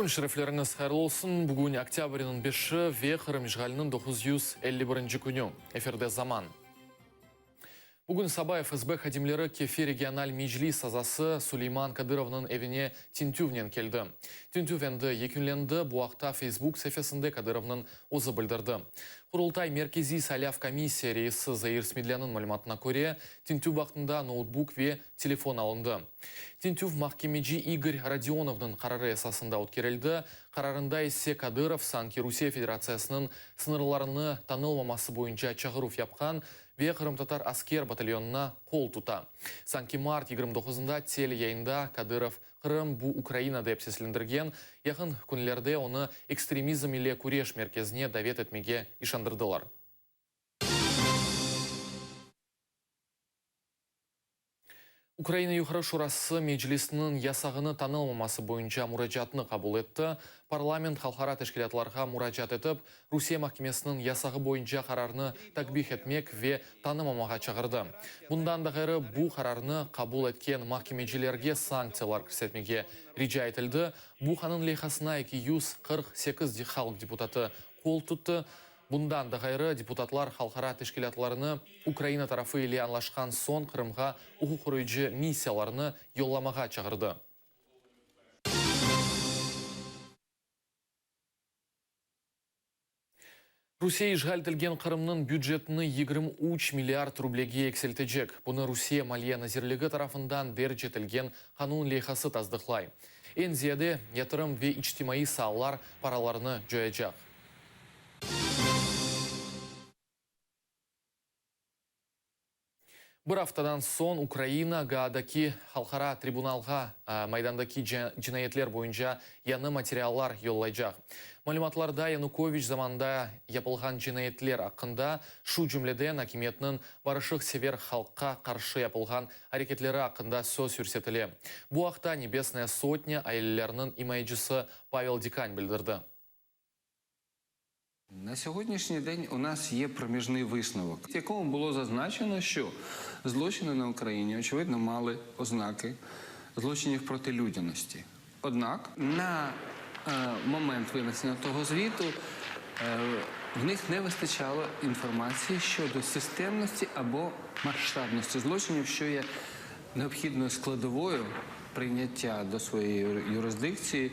Күн шерефлеріңіз қайырлы olsun. Бүгін октябрьнің 5-і ве Қырым işğalinin 951 күні. Эфирде заман. Бүгін Саба ФСБ хадимлері Кефе региональ мejlis азасы Сулейман Кадыровның evine Тинтювнен келді. Тинтюв енді екінленді бұақта Facebook сәфесінде Кадыровның өзі білдірді. Құрылтай меркези сәляв комиссия рейсі Заир Смедлянның мәліматына көре, Тинтюв вақтында ноутбук ве телефон алынды. Тинтюв махкемеджи Игорь Родионовның қарары esasында өткерілді. Қарарында есе Кадыров Санки Русия Федерациясының сынырларыны танылмамасы бойынша чағыруф япқан ве Қырым-татар аскер батальонына қол тута. Санки март 29-ында теле яйында Кадыров Қырым бұ Украина деп сесіліндірген, яқын күнлерде оны экстремизм или күреш мерkezіне давет етмеге ишандырдылар. Украина Юхары Шурасы Мejlisінің ясағыны танылмамасы бойынша мұражатыны қабыл етті. Парламент халқара тәшкілатларға мұражат етіп, Русия махкемесінің ясағы бойынша қарарыны такбих етмек ве танымамаға чағырды. Бұндан да ғайры бұл қарарыны қабыл еткен махкемеджілерге санкциялар көрсетмеге рижа етілді. Бұл қанын лейхасына 248 халық депутаты қол тұтты. Бұндан да ғайры депутатлар халқара тәшкілатларыны Украина тарафы еле анлашқан сон Қырымға ұқы құрыйжы миссияларыны йолламаға чағырды. Русия işğaltilген Қырымның бюджетіні 23 миллиард рублеге екселтежек. Бұны Русия Малия Назирлігі тарафындан бер жетілген қанун лейхасы таздықлай. Ен зияде ятырым ве ичтимаи саалар параларыны жойачақ. Бір аптадан сон Украина Гаадаки халқара трибуналға майдандаки жинаятлер бойынша яны материаллар йоллайжақ. Малюматларда Янукович заманда япылған жинаятлер ақында шу жүмледен акиметнің барышық север халққа қаршы япылған әрекетлері ақында сөз үрсетілі. Бұл ақта Небесная сотня айлелерінің имайджысы Павел Дикань білдірді. На сьогоднішній день у нас є проміжний висновок, в якому було зазначено, що злочини на Україні, очевидно, мали ознаки злочинів проти людяності. Однак, на момент винесення того звіту в них не вистачало інформації щодо системності або масштабності злочинів, що є необхідною складовою прийняття до своєї юрисдикції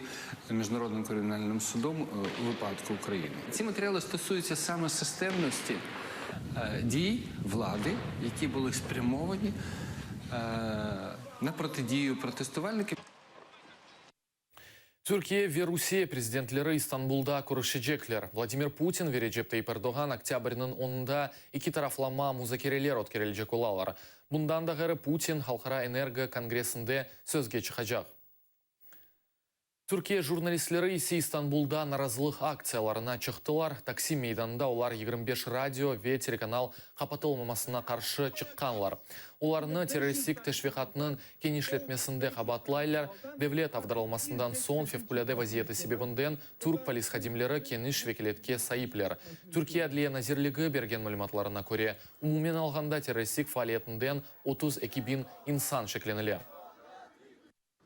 Міжнародним кримінальним судом у випадку України. Ці матеріали стосуються саме системності дій влади, які були спрямовані на протидію протестувальників. Türkiye ve Rusya президентлері İstanbul'da көрішечеклер. Владимир Путин ve Recep Tayyip Erdoğan октябрьнің 10-ында iki taraflama muzakereler өткерілжек олалар. Bundan da ғыры Putin Халқара энерго конгрессінде сөзге çıkacak. Türkiye jurnalistleri ise İstanbul'da narazılıq akцияларына çıktılar. Taksim meydanında олар 25 радио ve телеканал kapatılmamasına karşı çıkkanlar. Оларыны террористик teşvikatının kenişletmesinde kabatlайlar. Devlet avdarılmasından son fevkulade vaziyeti sebebindен Türk polis hadimleri keniş vekiletke sayıplar. Türkiye Adliye Nazirligi bergen malumatlarına göre umumen alganda terroristik faaliyetinden 32 bin insan şeklenili.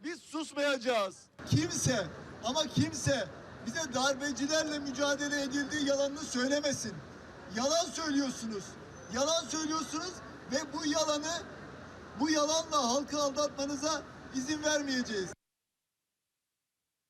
Biz susmayacağız. Kimse ama kimse bize darbecilerle mücadele edildiği yalanını söylemesin. Yalan söylüyorsunuz. Yalan söylüyorsunuz ve bu yalanla halkı aldatmanıza izin vermeyeceğiz.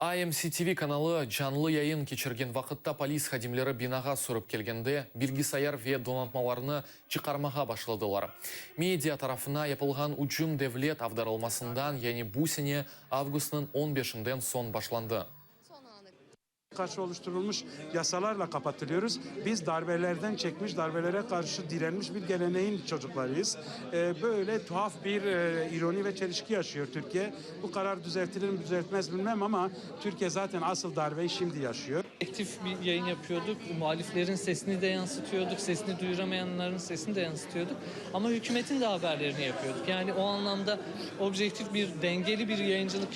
AMC-TV kanalı canlı yayın keçirген vaqытта polis hadimleri binaga sürüp kelgende bilgisayar ve donatmalarını çıkarmağa başladılar. Media tarafına yapılgan ucum devlet avdarılmasından yani bu sene Ağustos'un 15'inden son başlandı. Karşı oluşturulmuş yasalarla kapatılıyoruz. Biz darbelerden çekmiş, darbelere karşı direnmiş bir geleneğin çocuklarıyız. Böyle tuhaf bir ironi ve çelişki yaşıyor Türkiye. Bu karar düzeltilir mi düzeltmez bilmem ama Türkiye zaten asıl darbeyi şimdi yaşıyor. Aktif bir yayın yapıyorduk. Muhaliflerin sesini de yansıtıyorduk. Sesini duyuramayanların sesini de yansıtıyorduk. Ama hükümetin de haberlerini yapıyorduk. Yani o anlamda objektif bir, dengeli bir yayıncılık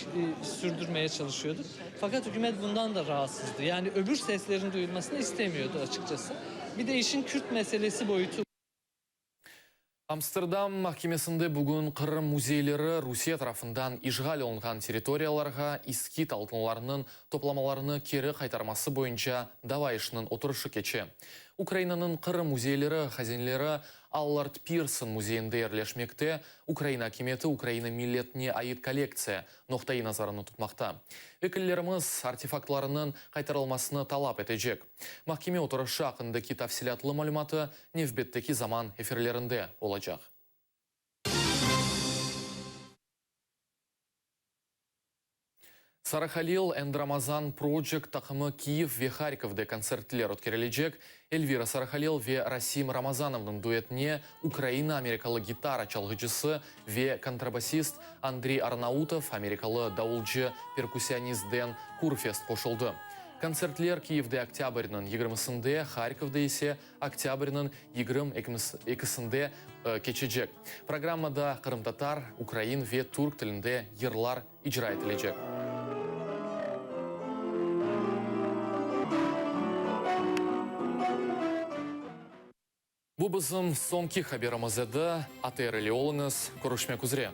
sürdürmeye çalışıyorduk. Fakat hükümet bundan da rahatsızdı. Yani öbür seslerin duyulmasını istemiyordu açıkçası. Bir de işin Kürt meselesi boyutu. Амстердам махкемесінде бүгін Қырым музейлері Русия тарафынан ишғал олынған территорияларға искит алтынларының топламаларыны кері қайтармасы бойынша дава ішінің отырышы кече. Украинаның Қырым музейлері хазинлері Аллард Пирсон музейінде ерлешмекте Украина акиметі Украина миллетіне айыт коллекция ноқтай назарыны тұтмақта. Векіллеріміз артефактларының қайтарылмасыны талап етежек. Махкеме отырышы ақындaki тәфсилатлы мәліматы невбеттeki заман эфирлерінде olacak. Сарахалил and Рамазан Project тақымы Киев ве Харьковде концертлер өткерілежек. Эльвира Сарахалил ве Расим Рамазановның дуэтіне Украина-америкалы гитара çalgıcısı ве контрабасист Андрей Арнаутов, америкалы даулжы перкуссионист Дэн Курфест қошылды. Концертлер Киевде октябрьнын 20-сінде, Харьковде есе октябрьнын 22-сінде кечежек. Программада қырым-татар, украин ве турк тілінде ерлар ижра етілежек. Bu bizim sonki haberimiz edi. Atayırlı olunuz, görüşmek üzere.